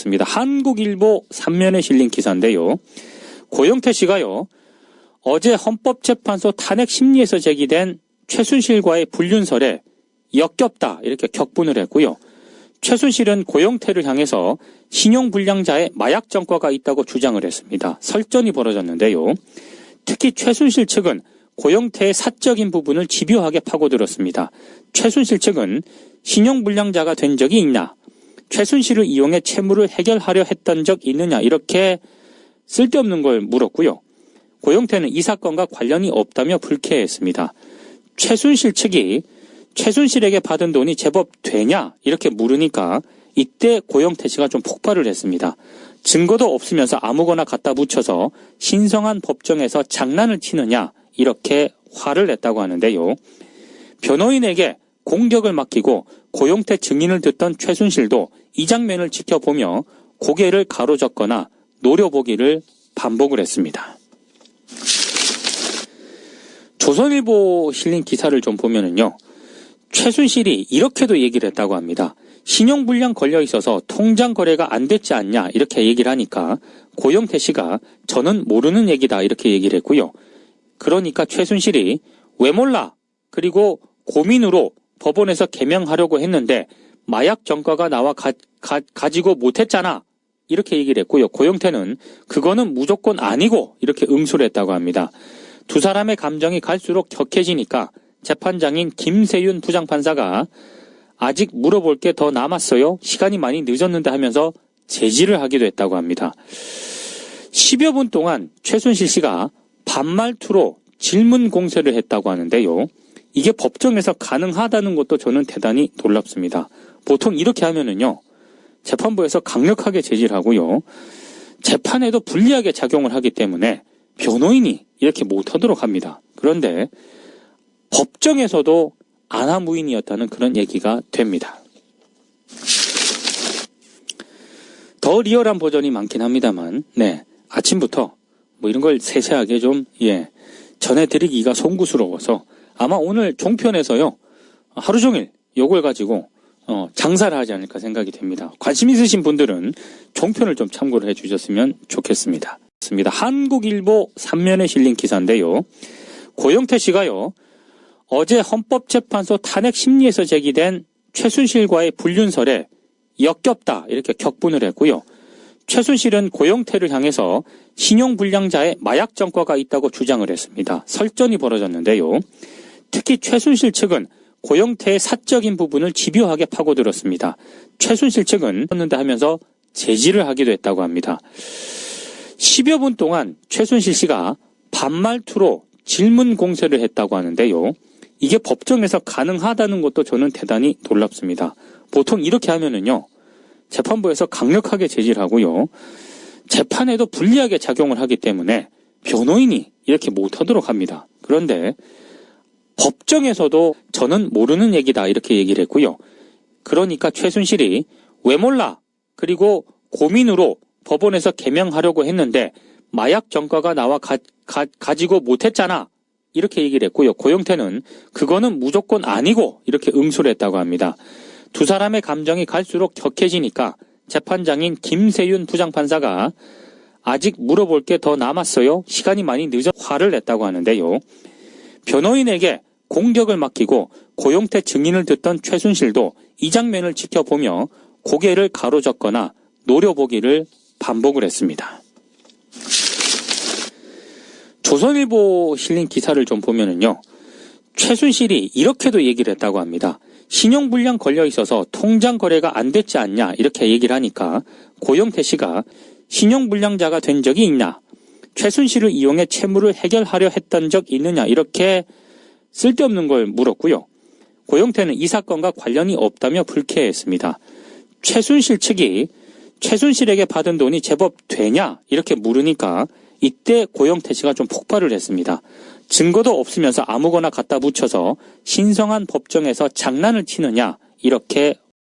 보겠습니다. 한국일보 3면에 실린 기사인데요. 고영태 씨가요, 어제 헌법재판소 탄핵 심리에서 제기된 최순실과의 불륜설에 역겹다 이렇게 격분을 했고요. 최순실은 고영태를 향해서 신용불량자의 마약 전과가 있다고 주장을 했습니다. 설전이 벌어졌는데요. 특히 최순실 측은 고영태의 사적인 부분을 집요하게 파고들었습니다. 최순실 측은 신용불량자가 된 적이 있냐, 최순실을 이용해 채무를 해결하려 했던 적 있느냐 이렇게 쓸데없는 걸 물었고요. 고영태는 이 사건과 관련이 없다며 불쾌했습니다. 최순실 측이 최순실에게 받은 돈이 제법 되냐 이렇게 물으니까 이때 고영태 씨가 좀 폭발을 했습니다. 증거도 없으면서 아무거나 갖다 붙여서 신성한 법정에서 장난을 치느냐 이렇게 화를 냈다고 하는데요. 변호인에게 공격을 맡기고 고영태 증인을 듣던 최순실도 이 장면을 지켜보며 고개를 가로젓거나 노려보기를 반복을 했습니다. 조선일보 실린 기사를 좀 보면은요, 최순실이 이렇게도 얘기를 했다고 합니다. 신용불량 걸려 있어서 통장 거래가 안 됐지 않냐 이렇게 얘기를 하니까 고영태 씨가 저는 모르는 얘기다 이렇게 얘기를 했고요. 그러니까 최순실이 왜 몰라? 그리고 고민으로 법원에서 개명하려고 했는데 마약 전과가 나와 가지고 못했잖아 이렇게 얘기를 했고요. 고영태는 그거는 무조건 아니고 이렇게 응수를 했다고 합니다. 두 사람의 감정이 갈수록 격해지니까 재판장인 김세윤 부장판사가 아직 물어볼 게 더 남았어요. 시간이 많이 늦었는데 하면서 제지를 하기도 했다고 합니다. 10여 분 동안 최순실 씨가 반말투로 질문 공세를 했다고 하는데요. 이게 법정에서 가능하다는 것도 저는 대단히 놀랍습니다. 보통 이렇게 하면은요, 재판부에서 강력하게 제지를 하고요, 재판에도 불리하게 작용을 하기 때문에 변호인이 이렇게 못하도록 합니다. 그런데 법정에서도 안하무인이었다는 그런 얘기가 됩니다. 더 리얼한 버전이 많긴 합니다만, 아침부터 뭐 이런 걸 세세하게 좀 전해드리기가 송구스러워서 아마 오늘 종편에서요 하루 종일 요걸 가지고 장사를 하지 않을까 생각이 됩니다. 관심 있으신 분들은 종편을 좀 참고를 해주셨으면 좋겠습니다. 한국일보 3면에 실린 기사인데요. 고영태 씨가요, 어제 헌법재판소 탄핵 심리에서 제기된 최순실과의 불륜설에 역겹다 이렇게 격분을 했고요. 최순실은 고영태를 향해서 신용불량자의 마약 전과가 있다고 주장을 했습니다. 설전이 벌어졌는데요. 특히 최순실 측은 고영태의 사적인 부분을 집요하게 파고들었습니다. 최순실 측은 했는데 하면서 제지를 하기도 했다고 합니다. 10여 분 동안 최순실 씨가 반말투로 질문 공세를 했다고 하는데요. 이게 법정에서 가능하다는 것도 저는 대단히 놀랍습니다. 보통 이렇게 하면은요, 재판부에서 강력하게 제지를 하고요, 재판에도 불리하게 작용을 하기 때문에 변호인이 이렇게 못하도록 합니다. 그런데 법정에서도 저는 모르는 얘기다 이렇게 얘기를 했고요. 그러니까 최순실이 왜 몰라? 그리고 고민으로 법원에서 개명하려고 했는데 마약 전과가 나와 가지고 못했잖아 이렇게 얘기를 했고요. 고영태는 그거는 무조건 아니고 이렇게 응수를 했다고 합니다. 두 사람의 감정이 갈수록 격해지니까 재판장인 김세윤 부장판사가 아직 물어볼 게 더 남았어요. 시간이 많이 늦어 화를 냈다고 하는데요. 변호인에게 공격을 맡기고 고영태 증인을 듣던 최순실도 이 장면을 지켜보며 고개를 가로젓거나 노려보기를 반복을 했습니다. 조선일보 실린 기사를 좀 보면은요, 최순실이 이렇게도 얘기를 했다고 합니다. 신용불량 걸려 있어서 통장 거래가 안 됐지 않냐 이렇게 얘기를 하니까 고영태 씨가 신용불량자가 된 적이 있냐, 최순실을 이용해 채무를 해결하려 했던 적 있느냐 이렇게 쓸데없는 걸 물었고요. 고영태는 이 사건과 관련이 없다며 불쾌했습니다. 최순실 측이 최순실에게 받은 돈이 제법 되냐 이렇게 물으니까 이때 고영태 씨가 좀 폭발을 했습니다. 증거도 없으면서 아무거나 갖다 붙여서 신성한 법정에서 장난을 치느냐 이렇게